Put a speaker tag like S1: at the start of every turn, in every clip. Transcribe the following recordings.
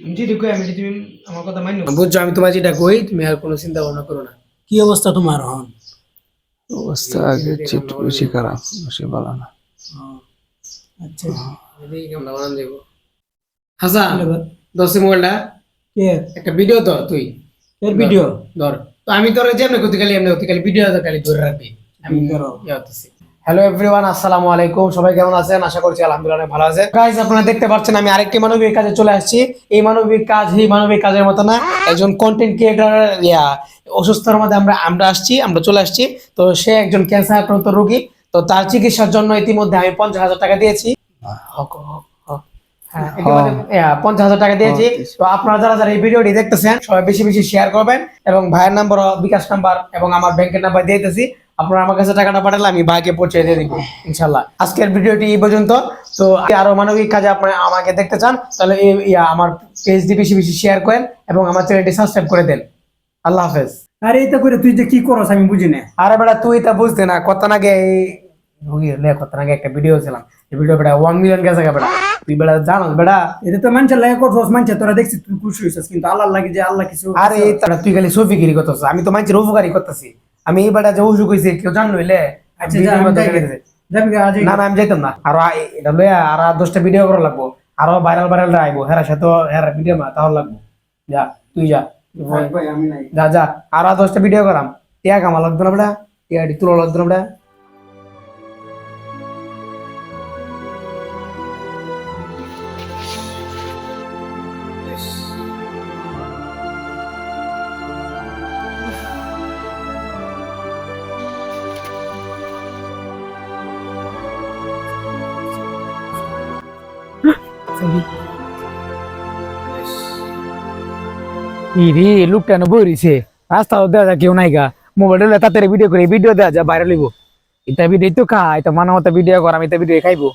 S1: আমি যেটা কই আমি তুমি আমার কথা মানো বুঝছো আমি তোমার যেটা কই তুমি আর কোনো চিন্তা ভাবনা করো না।
S2: কি অবস্থা তোমার এখন?
S3: অবস্থা আগে একটু বেশি খারাপ, বেশি ভালো না।
S2: আচ্ছা
S1: এদিকে কেমন বানান দেবো হাসান
S2: এবার
S1: দশে মোবাইলটা
S2: কে
S1: একটা ভিডিও ধর তুই
S2: এর ভিডিও
S1: ধর তো আমি তোর যেমন করতে গেলে এমনি করতে গেলে ভিডিও খালি ধরে রাখবি আমি
S2: ধরো।
S1: হ্যালো এভরিওয়ান, আসসালামু আলাইকুম। সবাই কেমন আছেন? আশা করছি আলহামদুলিল্লাহ অনেক ভালো আছেন। গাইস আপনারা দেখতে পাচ্ছেন আমি আরেকটি মানবিক কাজে চলে আসছি। এই মানবিক কাজের মতো না, একজন কন্টেন্ট ক্রিয়েটর অসুস্থতার মধ্যে আমরা চলে আসছি। তো সে একজন ক্যান্সার আক্রান্ত রোগী। তো তার চিকিৎসার জন্য ইতিমধ্যে আমি 50,000 টাকা দিয়েছি। হ্যাঁ, ইতিমধ্যে 50,000 টাকা দিয়েছি। তো আপনারা যারা যারা এই ভিডিওটি দেখতেছেন সবাই বেশি বেশি শেয়ার করবেন এবং ভাইয়ের নাম্বার, বিকাশ নাম্বার এবং আমার ব্যাংকের নাম্বার দিয়ে দিতেছি। আপনারা আমার কাছে টাকাটা পাঠালে আমি ভাইকে পৌঁছে দিয়ে দিব ইনশাল্লাহ। আজকের ভিডিওটি এই পর্যন্ত। তো আরো মানবিক কাজে আপনারা আমাকে দেখতে চান তাহলে আমার পেজটি বেশি বেশি শেয়ার করেন এবং আমার চ্যানেলটি সাবস্ক্রাইব করে দেন। আল্লাহ হাফেজ।
S2: আরে এটা করে তুই যে কি করছ আমি বুঝি না।
S1: আরে বেটা তুই তা বুঝতে না, কত নাগে একটা ভিডিও ছিলাম, এই ভিডিও বেটা 1 মিলিয়ন গেছে বেটা। তুই বেটা জানো বেটা
S2: এটা তো মানুষের লাগে করছস, মানুষে তোরা দেখছিস তুই খুশি হইছিস, কিন্তু আল্লাহর লাগে যে আল্লাহ কিছু।
S1: আরে তুই খালি সফিগিরি করতেছ, আমি তো মানুষের উপকারী করতেছি। আমি এই বেটা যে অসুখ হয়েছে কেউ জানো হইলে
S2: আচ্ছা যাবি আজ?
S1: না না আমি যাইতাম না। আর এটা লইয়া আর 10টা ভিডিও করা লাগবো, আরো ভাইরাল আইবো। হেরা সাথে হেরা ভিডিও না তাহলে লাগবো। যা তুই যা,
S2: ভাই আমি নাই।
S1: যা আর 10টা ভিডিও করাম। টিয়া কামা লাগতো না বেটা, টিয়াটি তুলো লাগতো না বেটা।
S4: ইরে লোকটা না বইছে রাস্তাও দেওয়া যায় কেউ নাই গা। মোবাইল তাড়াতাড়ি ভিডিও করে ভিডিও দেওয়া যায় ভাইরাল হইব। এটা ভিডিও তো খাই তো মানা মতো ভিডিও করাম, এটা ভিডিও খাইবো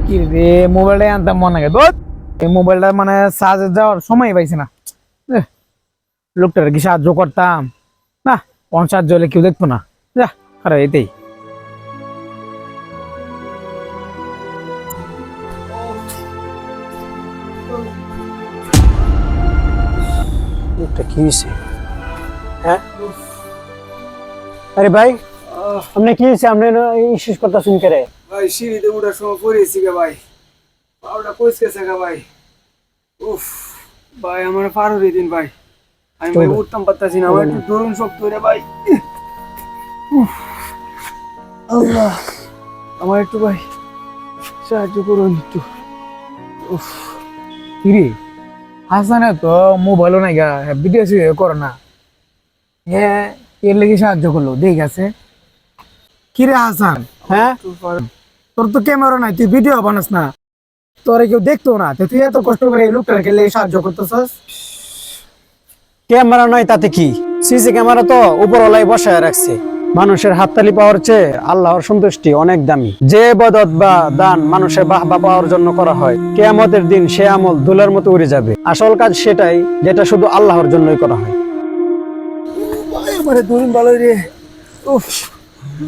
S4: কি রে। মোবাইলটা আনতাম মনে লাগে দোস্ত, এই মোবাইলটা মানে চার্জে যাওয়ার সময় পাইছে না। লোকটার কি সাহায্য করতাম না, সাহায্য হলে কেউ দেখতো না। যা খারাপ এতেই
S2: কি হয়েছে? হ্যাঁ আরে ভাই আপনি কি হয়েছে? আপনি শেষ কথা শুন করে
S3: ভাই সিঁড়িতে উঠার সময় পড়েছি গে ভাই, পাউডা কইস গেছে গে ভাই। উফ ভাই আমার পার হয়ে দিন ভাই, আমি ভাই উঠতাম পারতাছি না, আমার একটু দরুন শক্ত রে ভাই। আল্লাহ আমার একটু ভাই সাহায্য করুন একটু।
S4: উফ কিরে হাসানে তো মোবাইলও নাই গা, ভিডিও করে না। হ্যাঁ এর লেগে সাহায্য করলো, দেখ আছে। কিরে হাসান, হ্যাঁ তোর তো ক্যামেরা নাই, তুই ভিডিও বানাস না, তোর কেউ দেখতো না, তুই এত কষ্ট করে এই লোকটাকে লেগে সাহায্য করতেছস।
S2: ক্যামেরা নয় তাতে কি, সিসি ক্যামেরা তো উপরওয়ালাই বসায় রাখছে। মানুষের হাততালি পাওয়ার চেয়ে আল্লাহর সন্তুষ্টি অনেক দামি। যে ইবাদত বা দান মানুষের বাহবা পাওয়ার জন্য করা হয়, কিয়ামতের দিন সে আমল ধুলার মতো উড়ে যাবে। আসল কাজ সেটাই যেটা শুধু আল্লাহর জন্যই করা হয়।
S3: আমার দরুন ভালো রে। উফ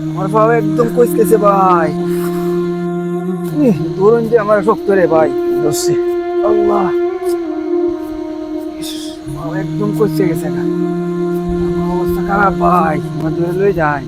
S3: আমার পাও একদম কইস গেছে ভাই, দরুন যে আমার শক্ত রে ভাই। আল্লাহ একদম কইসে গেছে না, আমার অবস্থা খারাপ ভাই, আমার ধরে লয়ে যায়।